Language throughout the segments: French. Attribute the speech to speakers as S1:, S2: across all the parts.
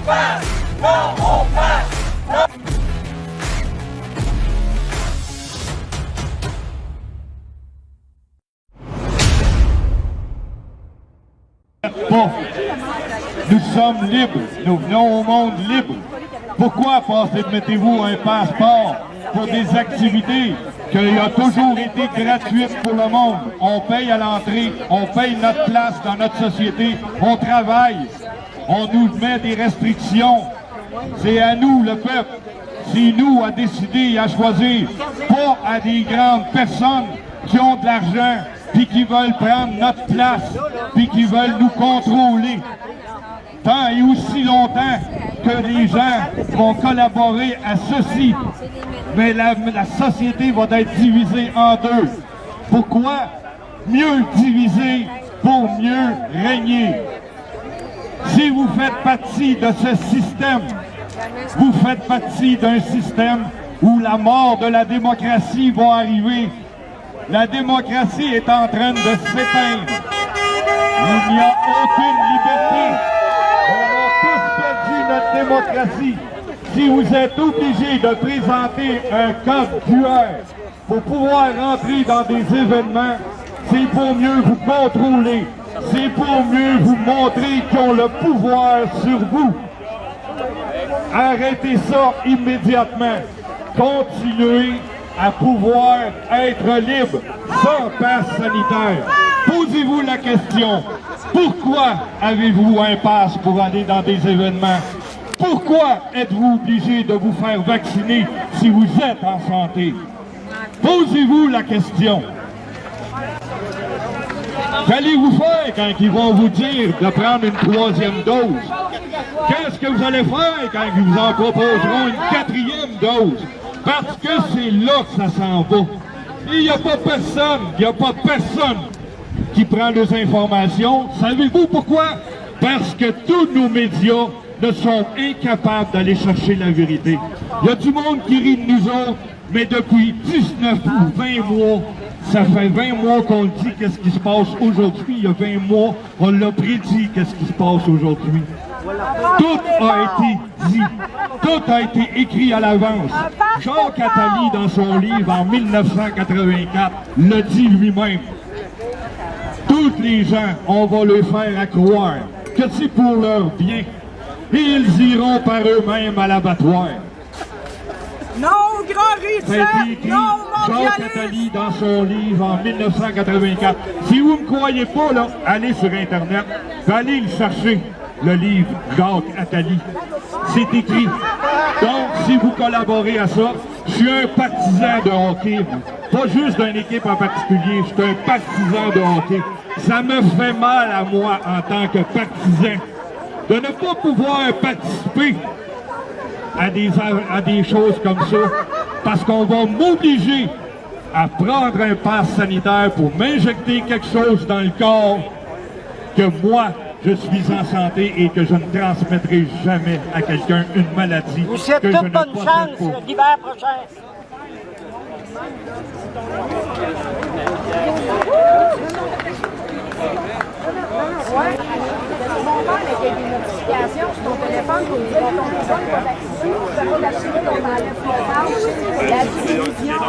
S1: Pas. Nous sommes libres, nous venons au monde libre. Pourquoi mettez-vous un passeport pour des activités qui ont toujours été gratuites pour le monde? On paye à l'entrée, on paye notre place dans notre société, on travaille, on nous met des restrictions. C'est à nous, le peuple, c'est nous à décider et à choisir, pas à des grandes personnes qui ont de l'argent puis qui veulent prendre notre place, puis qui veulent nous contrôler. Tant et aussi longtemps que les gens vont collaborer à ceci, mais la société va être divisée en deux. Pourquoi? Mieux diviser pour mieux régner. Si vous faites partie de ce système, vous faites partie d'un système où la mort de la démocratie va arriver. La démocratie est en train de s'éteindre. Il n'y a aucune liberté. On a tous perdu notre démocratie. Si vous êtes obligé de présenter un code QR pour pouvoir rentrer dans des événements, c'est pour mieux vous contrôler. C'est pour mieux vous montrer qu'ils ont le pouvoir sur vous. Arrêtez ça immédiatement. Continuez à pouvoir être libre sans passe sanitaire. Posez-vous la question, pourquoi avez-vous un passe pour aller dans des événements? Pourquoi êtes-vous obligé de vous faire vacciner si vous êtes en santé? Posez-vous la question. Qu'allez-vous faire quand ils vont vous dire de prendre une 3e dose? Qu'est-ce que vous allez faire quand ils vous en proposeront une 4e dose? Parce que c'est là que ça s'en va. Il n'y a pas personne qui prend les informations. Savez-vous pourquoi? Parce que tous nos médias ne sont incapables d'aller chercher la vérité. Il y a du monde qui rit de nous autres, mais depuis 19 ou 20 mois, ça fait 20 mois qu'on dit qu'est-ce qui se passe aujourd'hui. Il y a 20 mois, on l'a prédit qu'est-ce qui se passe aujourd'hui. Tout a été dit, tout a été écrit à l'avance. Jacques Attali, dans son livre en 1984, l'a dit lui-même. Tous les gens, on va leur faire croire que c'est pour leur bien. Et ils iront par eux-mêmes à l'abattoir.
S2: Non, grand reset! Non,
S1: Jacques Attali dans son livre en 1984. Si vous ne me croyez pas, là, allez sur Internet, allez le chercher, le livre Jacques Attali. C'est écrit. Donc, si vous collaborez à ça, je suis un partisan de hockey. Pas juste d'une équipe en particulier, je suis un partisan de hockey. Ça me fait mal à moi en tant que partisan de ne pas pouvoir participer à des choses comme ça, parce qu'on va m'obliger à prendre un passe sanitaire pour m'injecter quelque chose dans le corps que moi, je suis en santé et que je ne transmettrai jamais à quelqu'un une maladie
S3: vous souhaite
S1: que je
S3: toute
S1: ne
S3: bonne
S1: possède
S3: chance
S1: pas.
S3: l'hiver prochain.
S2: Mon père avait des notifications sur ton téléphone pour dire que ton personne n'est pas vaccinée, tu ne peux pas vacciner, on enlève le passe, la division.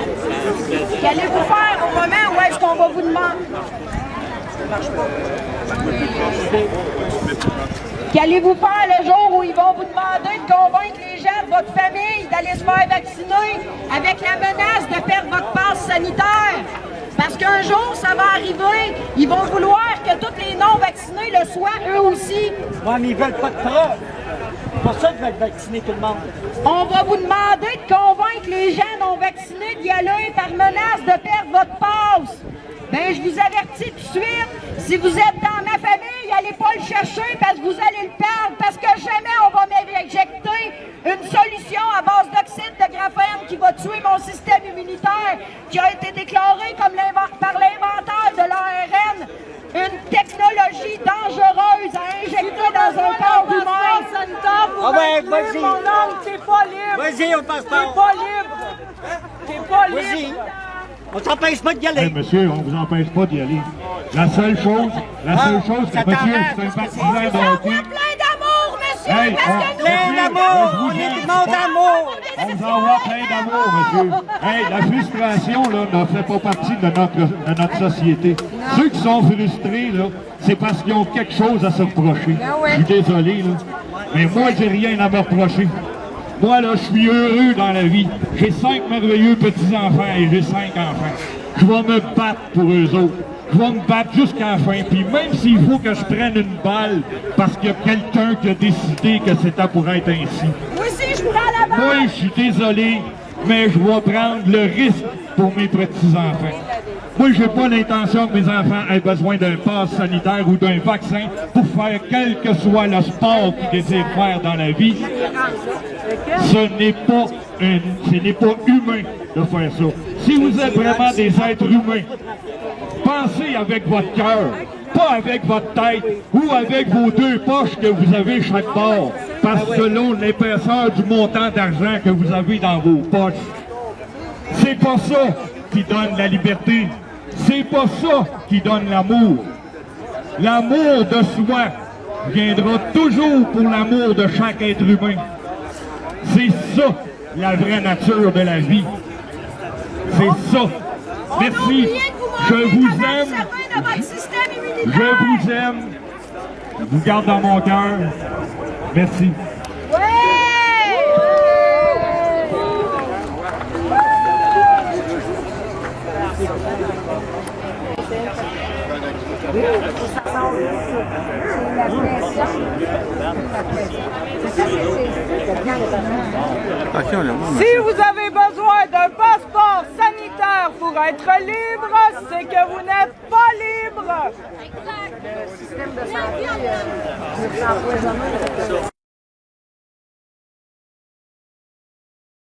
S2: Qu'allez-vous faire au moment où est-ce qu'on va vous demander? Qu'allez-vous faire le jour où ils vont vous demander de convaincre les gens de votre famille d'aller se faire vacciner avec la menace de perdre votre passe sanitaire? Parce qu'un jour, ça va arriver, ils vont vouloir que tous les non-vaccinés le soient eux aussi.
S3: Oui, mais ils veulent pas de preuves. C'est pour ça qu'ils veulent vacciner tout le monde.
S2: On va vous demander de convaincre les gens non-vaccinés d'y aller par menace de perdre votre passe. Ben, je vous avertis tout de suite, si vous êtes dans ma famille, allez pas le chercher parce que vous allez le perdre, parce que jamais on va m'injecter une solution à base d'oxyde de graphène qui va tuer mon système immunitaire, qui a été déclaré comme par l'inventeur de l'ARN, une technologie dangereuse à injecter dans un corps humain.
S3: Ah ouais, vas-y.
S2: Mon homme, t'es pas libre.
S3: Vas-y, on passe pas.
S2: T'es pas libre. T'es pas
S3: Vas-y.
S2: libre.
S3: On t'empêche pas d'y aller.
S1: Hey, monsieur, on ne vous empêche pas d'y aller. La seule chose, c'est que monsieur, c'est un partisan de hockey.
S2: Plein d'amour, monsieur!
S1: Hey,
S3: Plein d'amour! On est du monde d'amour!
S1: on vous envoie plein d'amour, monsieur. Hey, la frustration, là, ne fait pas partie de notre société. Ceux qui sont frustrés, là, c'est parce qu'ils ont quelque chose à se reprocher. Je suis désolé, là. Mais moi, j'ai rien à me reprocher. Moi, là, je suis heureux dans la vie. J'ai 5 merveilleux petits-enfants et j'ai 5 enfants. Je vais me battre pour eux autres. Je vais me battre jusqu'à la fin. Puis même s'il faut que je prenne une balle parce qu'il y a quelqu'un qui a décidé que c'était pour être ainsi.
S2: Moi aussi, je prends la balle.
S1: Moi, je suis désolé, mais je vais prendre le risque pour mes petits-enfants. Moi, j'ai pas l'intention que mes enfants aient besoin d'un pass sanitaire ou d'un vaccin pour faire quel que soit le sport qu'ils désirent faire dans la vie. Ce n'est pas humain de faire ça. Si vous êtes vraiment des êtres humains, pensez avec votre cœur, pas avec votre tête ou avec vos 2 poches que vous avez chaque bord, parce que selon l'épaisseur du montant d'argent que vous avez dans vos poches. C'est pas ça qui donne la liberté. C'est pas ça qui donne l'amour. L'amour de soi viendra toujours pour l'amour de chaque être humain. C'est ça, la vraie nature de la vie. C'est ça. Merci. Je vous aime. Je vous aime. Je vous garde dans mon cœur. Merci.
S4: Si vous avez besoin d'un passeport sanitaire pour être libre, c'est que vous n'êtes pas libre.